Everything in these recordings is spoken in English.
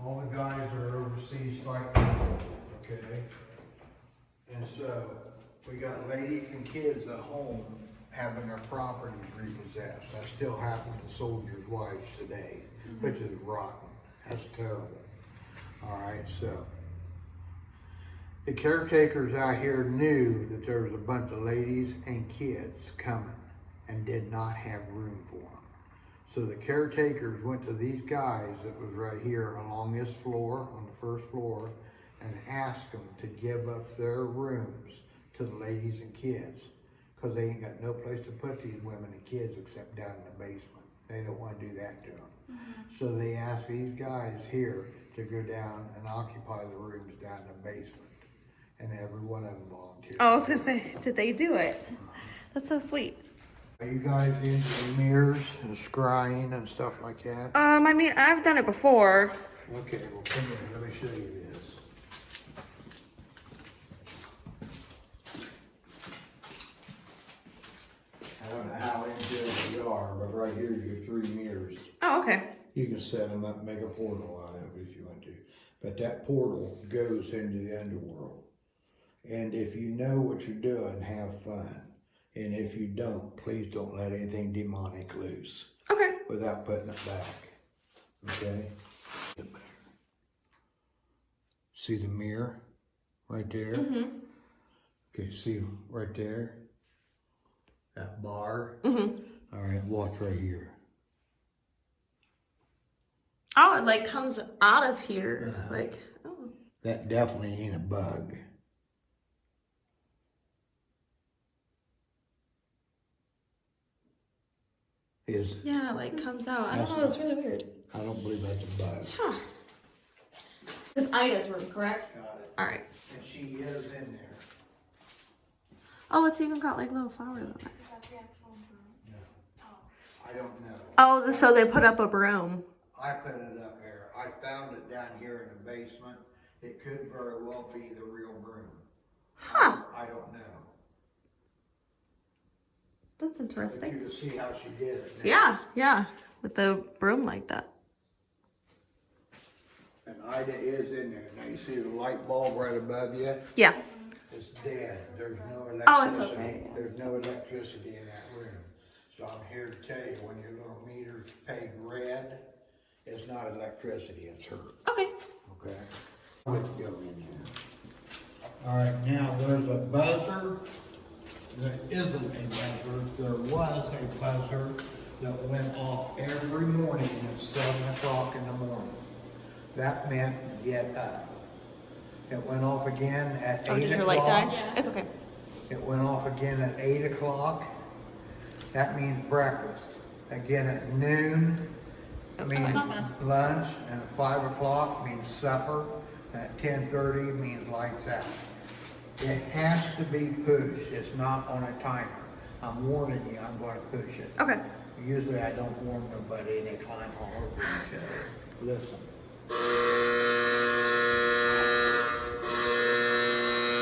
all the guys are overseas fighting, okay? And so, we got ladies and kids at home having their properties repossessed. That still happens to soldiers' wives today, which is rotten. That's terrible. All right, so. The caretakers out here knew that there was a bunch of ladies and kids coming and did not have room for them. So the caretakers went to these guys that was right here along this floor, on the first floor, and asked them to give up their rooms to the ladies and kids, because they ain't got no place to put these women and kids except down in the basement. They don't want to do that to them. So they asked these guys here to go down and occupy the rooms down in the basement. And every one of them volunteered. Oh, I was gonna say, did they do it? That's so sweet. Are you guys into mirrors and scrying and stuff like that? I mean, I've done it before. Okay, well come here, let me show you this. I don't know how into it you are, but right here are your 3 mirrors. Oh, okay. You can set them up and make a portal out of it if you want to. But that portal goes into the underworld. And if you know what you're doing, have fun. And if you don't, please don't let anything demonic loose. Okay. Without putting it back. Okay? See the mirror right there? Mm-hmm. Okay, see right there? That bar? Mm-hmm. All right, watch right here. Oh, it like comes out of here. Like, oh. That definitely ain't a bug. Is it? Yeah, it like comes out. I don't know, that's really weird. I don't believe that's a bug. Huh. This is Ida's room, correct? Got it. All right. And she is in there. Oh, it's even got like little flowers on it. I don't know. Oh, so they put up a broom. I put it up there. I found it down here in the basement. It could very well be the real broom. Huh. I don't know. That's But interesting. you can see how she did it now. Yeah, yeah. With the broom like that. And Ida is in there. Now you see the light bulb right above you? Yeah. It's dead. There's no electricity. Oh, it's okay, yeah. There's no electricity in that room. So I'm here to tell you, when your little meter's paid red, it's not electricity, it's her. Okay. Okay? Let's go in here. All right, now there's a buzzer. There isn't a buzzer. There was a buzzer that went off every morning at 7 o'clock in the morning. That meant get up. It went off again at 8 o'clock. Oh, did your light die? Yeah. It's okay. It went off again at 8 o'clock. That means breakfast. Again at noon means lunch, and at 5 o'clock means supper. At 10:30 means lights out. It has to be pushed. It's not on a timer. I'm warning you, I'm going to push it. Okay. Usually I don't warn nobody and they climb all over each other. Listen.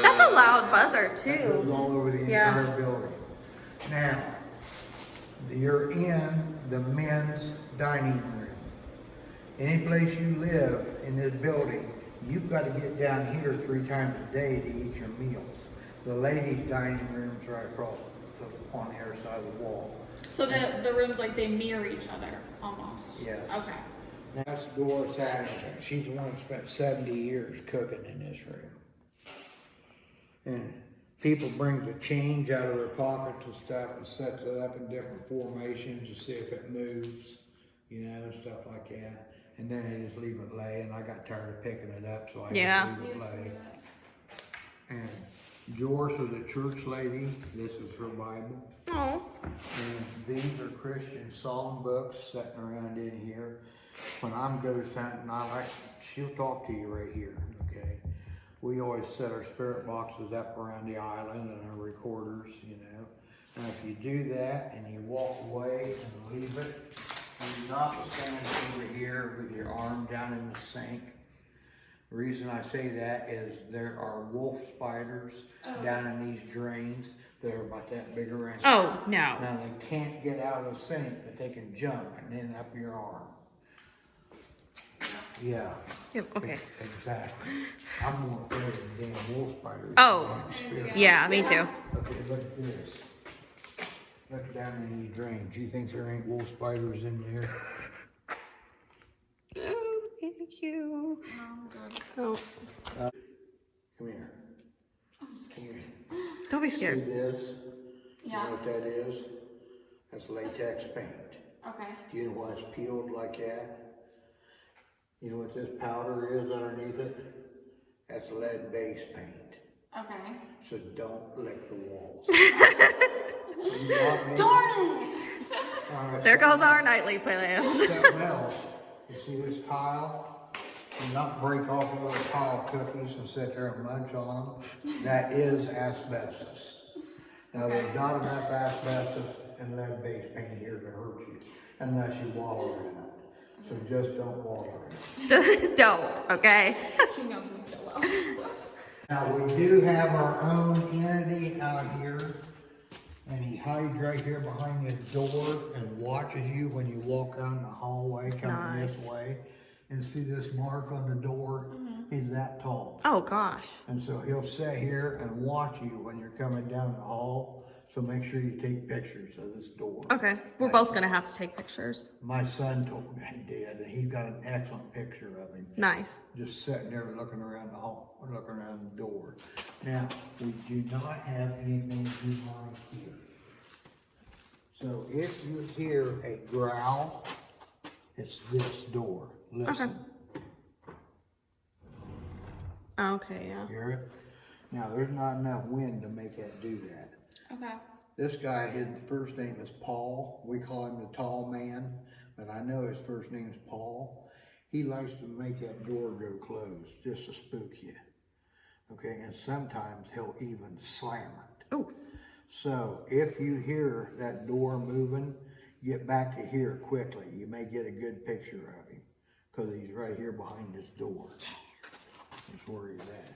That's a loud buzzer It goes too. all over the Yeah. entire building. Now, you're in the men's dining room. Any place you live in this building, you've got to get down here 3 times a day to eat your meals. The ladies' dining room's right across on the other side of the wall. So the rooms, like, they mirror each other, almost? Yes. Okay. Now, that's Doris Addington. She's the one that spent 70 years cooking in this room. And people brings a change out of their pockets and stuff and sets it up in different formations to see if it moves, you know, stuff like that. And then they just leave it lay, and I got tired of picking it up, so I Yeah. just leave it lay. And Doris is a church lady. This is her Bible. Oh. And these are Christian songbooks sitting around in here. When I'm ghost hunting, she'll talk to you right here, okay? We always set our spirit boxes up around the island and our recorders, you know. And if you do that and you walk away and leave it, you're not standing over here with your arm down in the sink. The reason I say that is there are wolf spiders down in these drains that are about that big around. Oh, no. Now they can't get out of the sink, but they can jump and end up your arm. Yeah. Yep, okay. Exactly. I'm more afraid of the damn wolf spiders. Oh, than the spirit. yeah, me too. Okay, look at this. Look down in these drains. Do you think there ain't wolf spiders in there? Oh, thank you. No, I'm good. Oh, Come here. I'm scared. don't be See scared. this? You Yeah. know what that is? That's latex paint. Okay. Do you know why it's peeled like that? You know what this powder is underneath it? That's lead-based paint. Okay. So don't lick the walls. You got me? Darn it! All right, There goes our nightly plans. something else. You see this tile? Do not break off little tile cookies and sit there and munch on them. That is asbestos. Now, there's not enough asbestos and lead-based paint here to hurt you unless you wallow in it. So just don't wallow in it. Don't, okay? He knows me so well. Now, we do have our own entity out here, and he hides right here behind this door and watches you when you walk down the hallway coming this Nice. way. And see this mark on the door? He's that tall. Oh, gosh. And so he'll sit here and watch you when you're coming down the hall. So make sure you take pictures of this door. Okay, we're both gonna have to take pictures. My son told me he did, and he's got an excellent picture of him. Nice. Just sitting there looking around the hall, looking around the door. Now, we do not have anything demonic here. So if you hear a growl, it's this door. Listen. Okay, yeah. Hear it? Now, there's not enough wind to make that do that. Okay. This guy, his first name is Paul. We call him the tall man, but I know his first name is Paul. He likes to make that door go closed just to spook you. Okay, and sometimes he'll even slam it. Oh. So if you hear that door moving, get back to here quickly. You may get a good picture of him because he's right here behind this door. That's where he's at.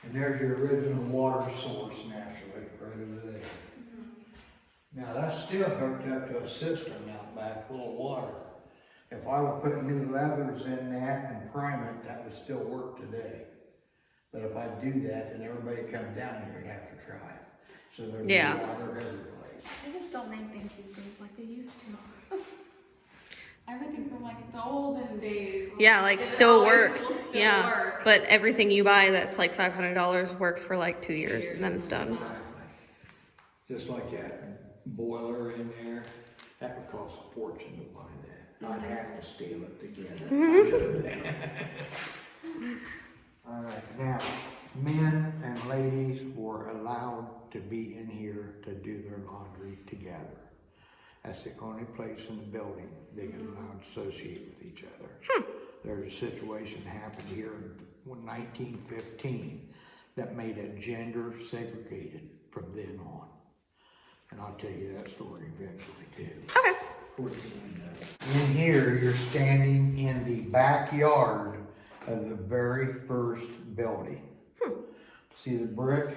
And there's your original water source naturally, right over there. Now that's still hooked up to a cistern out back full of water. If I would put new leathers in that and prime it, that would still work today. But if I do that, then everybody comes down here and have to try it. So there's water every place. They just don't make things these days like they used to. Everything from like the olden days. Yeah, like it still always works. will still Yeah. work. But everything you buy that's like $500 works for like 2 years and then it's done. Exactly. Just like that boiler in there, that would cost a fortune to buy that. I'd have to steal it to get it. All right, now, men and ladies were allowed to be in here to do their laundry together. That's the only place in the building they can allowed to associate with each other. There's a situation happened here in 1915 that made it gender segregated from then on. And I'll tell you that story eventually too. Okay. In here, you're standing in the backyard of the very first building. See the brick?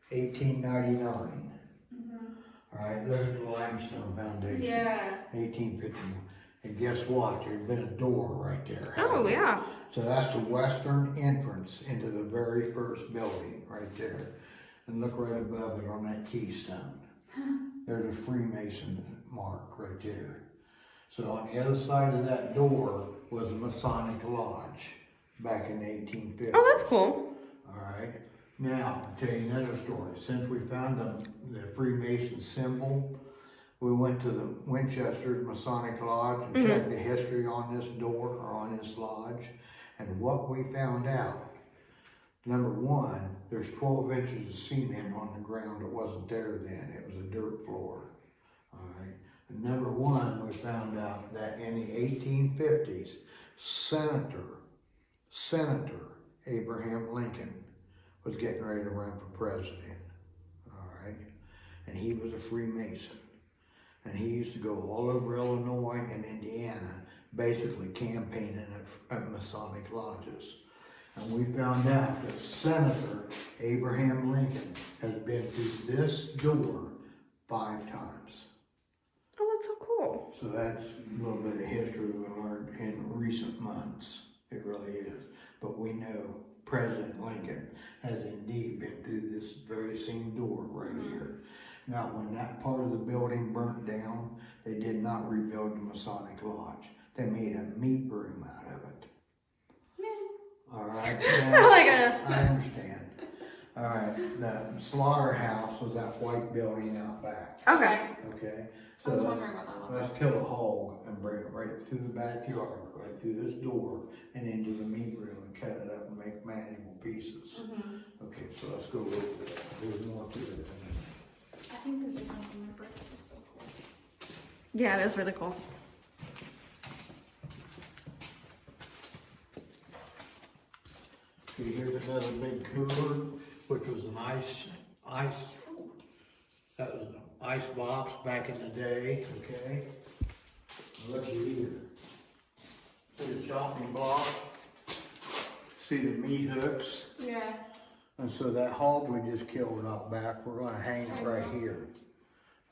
1899. All right, look at the limestone foundation. Yeah. 1851. And guess what? There's been a door right there. Oh, yeah. So that's the western entrance into the very first building right there. And look right above it on that keystone. There's a Freemason mark right there. So on the other side of that door was a Masonic lodge back in the 1850s. Oh, that's cool. All right. Now, I'll tell you another story. Since we found the Freemason symbol, we went to the Winchester Masonic Lodge and checked the history on this door or on this lodge. And what we found out, number one, there's 12 inches of cement on the ground that wasn't there then. It was a dirt floor. All right. And number one, we found out that in the 1850s, Senator Abraham Lincoln was getting ready to run for president. All right. And he was a Freemason. And he used to go all over Illinois and Indiana, basically campaigning at Masonic lodges. And we found out that Senator Abraham Lincoln has been through this door 5 times. Oh, that's so cool. So that's a little bit of history we learned in recent months. It really is. But we know President Lincoln has indeed been through this very same door right here. Now, when that part of the building burnt down, they did not rebuild the Masonic Lodge. They made a meat room out of it. All right. Now, I understand. All right. The slaughterhouse was that white building out back. Okay. Okay. I was wondering what that was. Let's kill a hog and bring it right through the backyard, right through this door and into the meat room and cut it up and make manageable pieces. Okay, so let's go over that. There's more to it. I think the difference in the bricks is so cool. Yeah, it is really cool. Okay, here's another big cooler, which was an that was an ice box back in the day, okay? Look here. See the chopping block? See the meat hooks? Yeah. And so that hog we just killed out back, we're gonna hang it right here.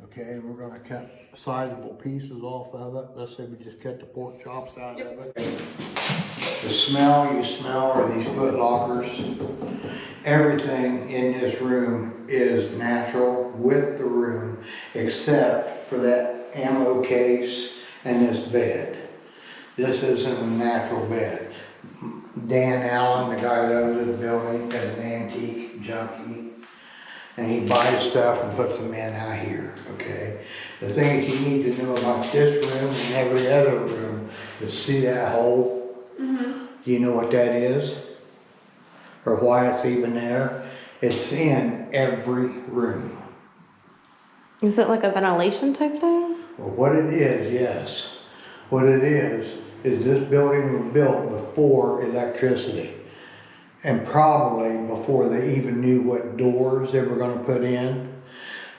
Okay, and we're gonna cut sizable pieces off of it. Let's say we just cut the pork chops out of it. The smell you smell are these foot lockers. Everything in this room is natural with the room, except for that ammo case and this bed. This isn't a natural bed. Dan Allen, the guy that owns this building, is an antique junkie. And he buys stuff and puts them in out here, okay? The thing that you need to know about this room and every other room is see that hole? Do you know what that is? Or why it's even there? It's in every room. Is it like a ventilation type thing? Well, what it is, yes. What it is this building was built before electricity. And probably before they even knew what doors they were gonna put in.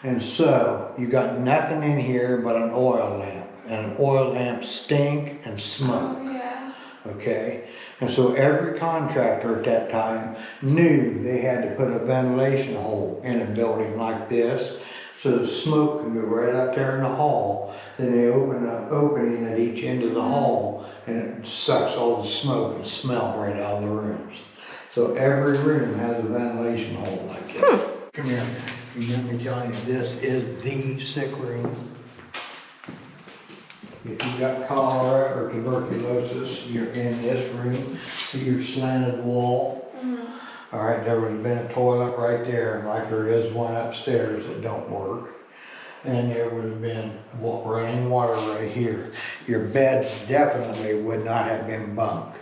And so, you got nothing in here but an oil lamp. And an oil lamp stink and smoke. Yeah. Okay? And so every contractor at that time knew they had to put a ventilation hole in a building like this so the smoke can go right out there in the hall. Then they open an opening at each end of the hall and it sucks all the smoke and smell right out of the rooms. So every room has a ventilation hole like that. Come here. You let me tell you, this is the sick room. If you got cholera or tuberculosis, you're in this room. See your slanted wall? All right, there would have been a toilet right there, like there is one upstairs that don't work. And there would have been running water right here. Your beds definitely would not have been bunk.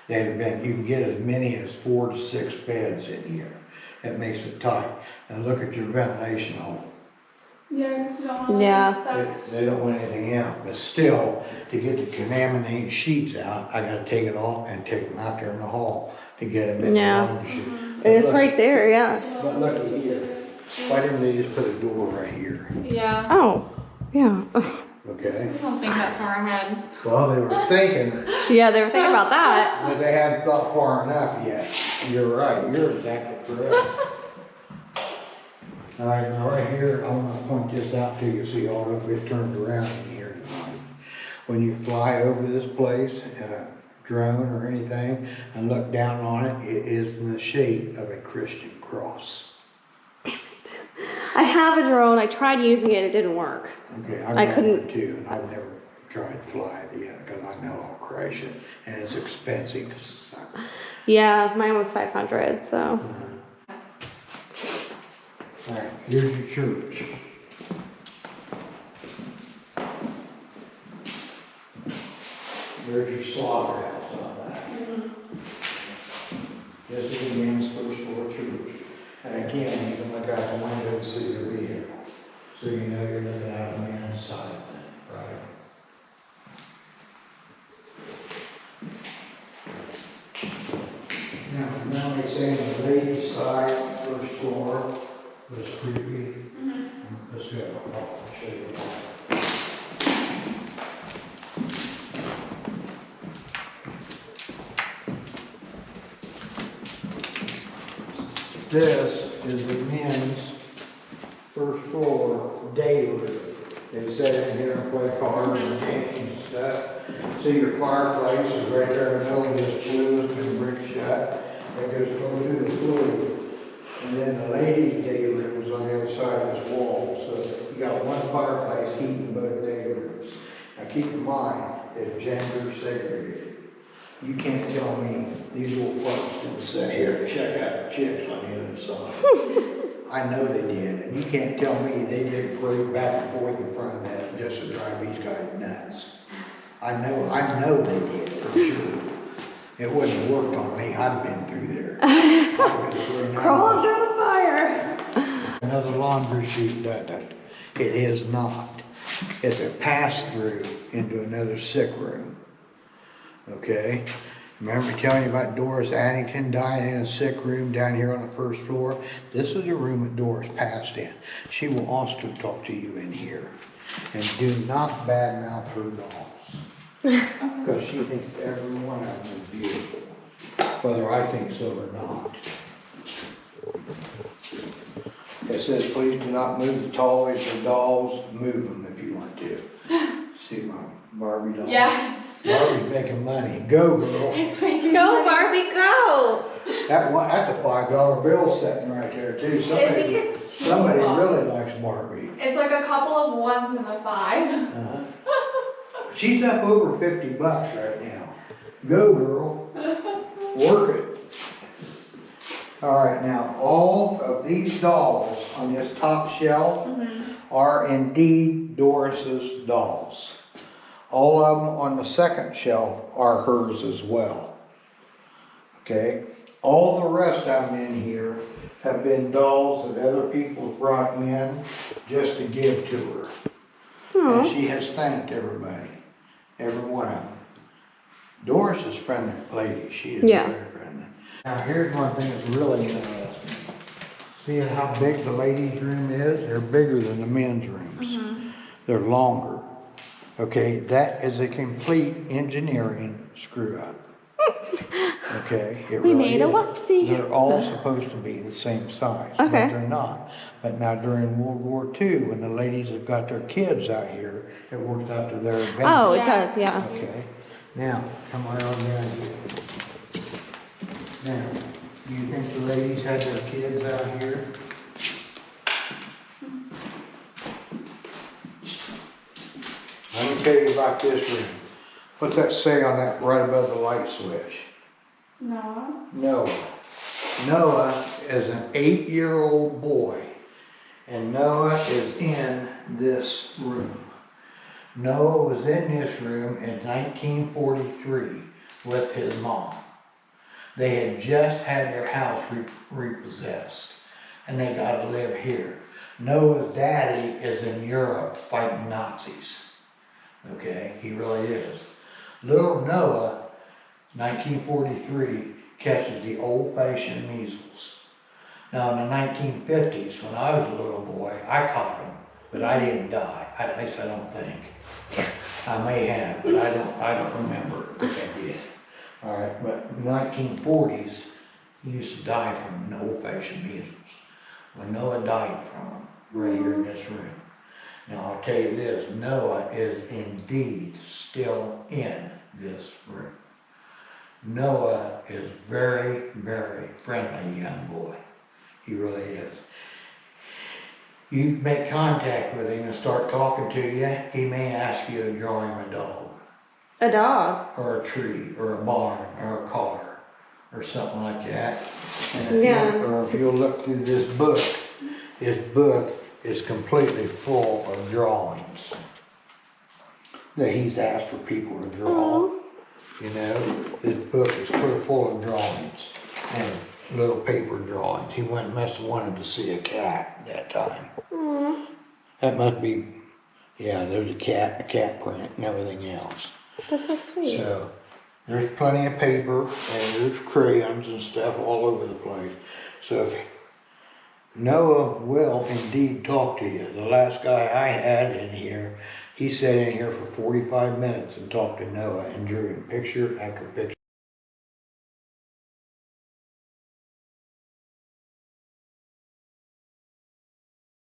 They'd have been, you can get as many as 4 to 6 beds in here. That makes it tight. And look at your ventilation hole. Yeah, because you don't want They don't want anything out, but still, to get the contaminated sheets out, I gotta take it off and take them out there in the hall to get them in the laundry. It's right there, yeah. But look at here. Why didn't they just put a door right here? Yeah. Oh, yeah. Okay? I don't think that far ahead. Well, they were thinking, Yeah, they were thinking about that. but they hadn't thought far enough yet. You're right, you're exactly correct. All right, now right here, I want to point this out to you so you all know if it turned around in here tonight. When you fly over this place in a drone or anything and look down on it, it is in the shape of a Christian cross. I have a drone. I tried using it. It didn't work. Okay, I got couldn't- one too, and I've never tried to fly it yet because I know I'll crash it and it's expensive. So. Yeah, mine was 500, so. All right, here's your church. There's your slaughterhouse on that. This is the men's first floor church. And again, you can look out the window and see your vehicle. So you know you're looking out on the inside then, right? Now they say on the ladies' side, first floor was creepy. Let's go, I'll show you that. This is the men's first floor day room. They sit in here and play cards and games and stuff. See, your fireplace is right there in the middle of this flue, it's been bricked shut. It goes through the flue. And then the ladies' day room is on the other side of this wall. So you got one fireplace heating both day rooms. Now keep in mind, it's gender segregated. You can't tell me these little fucks didn't sit here and check out the chicks on the other side. I know they did, and you can't tell me they didn't parade back and forth in front of that just to drive these guys nuts. I know they did, for sure. It wouldn't have worked on me, I'd been through there. I'd been through Crawl through the fire. Another laundry chute doesn't. It is not. It's a pass-through into another sick room. Okay? Remember telling you about Doris Addington dying in a sick room down here on the first floor? This is the room that Doris passed in. She will also talk to you in here. And do not badmouth her dolls. Because she thinks every one of them is beautiful. Whether I think so or not. It says, please do not move the toys or dolls. Move them if you want to. See my Barbie doll? Yes. Barbie's making money. Go, girl. It's making Go, money. Barbie, go. That's a $5 bill sitting right there too. I think it's 2 Somebody bucks. really likes Barbie. It's like a couple of 1s and a 5. Uh-huh. She's up over $50 right now. Go, girl. Work it. All right, now all of these dolls on this top shelf are indeed Doris's dolls. All of them on the second shelf are hers as well. Okay? All the rest of them in here have been dolls that other people brought in just to give to her. And she has thanked everybody. Every one of them. Doris is a friendly lady. She is Yeah. very friendly. Now here's one thing that's really interesting. Seeing how big the ladies' room is? They're bigger than the men's rooms. They're longer. Okay, that is a complete engineering screw up. Okay, it We really made a is. whoopsie. They're all supposed to be the same size, but Okay. they're not. But now during World War II, when the ladies have got their kids out here, it worked out to their advantage. Oh, it Yeah. does, yeah. Okay, now, come right on down here. Now, do you think the ladies had their kids out here? Let me tell you about this room. What's that say on that right above the light switch? No. Noah. Noah is an 8-year-old boy, and Noah is in this room. Noah was in this room in 1943 with his mom. They had just had their house repossessed, and they got to live here. Noah's daddy is in Europe fighting Nazis. Okay, he really is. Little Noah, 1943, catches the old-fashioned measles. Now in the 1950s, when I was a little boy, I caught them, but I didn't die. At least I don't think. I may have, but I don't remember if I did. All right, but in the 1940s, he used to die from the old-fashioned measles. When Noah died from them, right here in this room. Now I'll tell you this, Noah is indeed still in this room. Noah is very, very friendly young boy. He really is. You make contact with him and start talking to you, he may ask you to draw him a dog, A dog. or a tree, or a barn, or a car, or something like that. And if you'll look through this book is completely full of drawings that he's asked for people to draw. You know, this book is clear full of drawings and little paper drawings. He must have wanted to see a cat that time. That must be, yeah, there's a cat print and everything else. That's so sweet. So, there's plenty of paper and there's crayons and stuff all over the place. So if Noah will indeed talk to you. The last guy I had in here, he sat in here for 45 minutes and talked to Noah and drew him picture after picture.